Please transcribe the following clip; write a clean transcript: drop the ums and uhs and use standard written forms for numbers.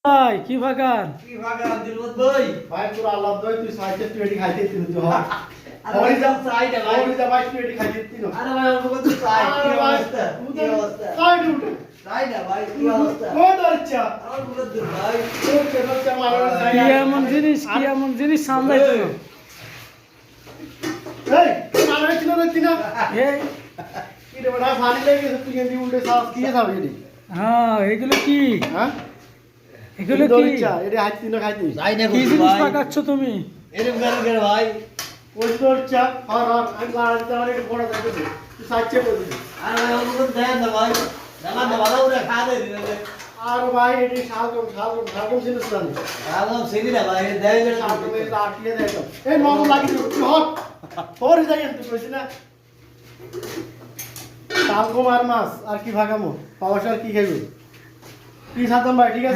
ভাই কি বাগান দিলবত ভাই ভাই তোর আল্লাহ দই তুই সাইতে তুই এটি খাইতে দিন তুই হ আরে ভাই যাও চাই না ভাই ওই যা ভাই তুই এটি খাইতে দিন আরে ভাই আমাকে তো চাই কি অবস্থা কি অবস্থা সাইড উঠে চাই না ভাই কি অবস্থা কোন দরজা আমার বলে দিন ভাই তোর কেন চামার কি এমন জিনিস সামলাইছো এই মারা ছিল দেখতি না এই কি রে বড়া ফানি লাগে তুই এন্ডি উল্টে সাস কি খাবি এটি হ্যাঁ এগুলো কি হ্যাঁ এগুলো কি দরজা এটি হাত তিন খাইতে চাই না কি কিছু জিনিস ভাই পাকাচ্ছ তুমি এরকম করে ভাই ওই দরজা আর আমি লাড়া দিতে আমার একটু বড় দেখতে তুই সাইচে বলি আরে ভাই আমাকে তো দেন না ভাই জানা না ভালো করে খা দে দিলে আর ভাই এটি শালগম জিনিস না আলাম সেদি না ভাই দেই না শালগম এর লাটিয়ে দেখো এই নরম লাগি তুই হট তোর যাই তুই কইছিস না শালগম আর মাছ আর কি ভাগামো পাওয়া আর কি খাইবো কি সাতম ভাই ঠিক আছে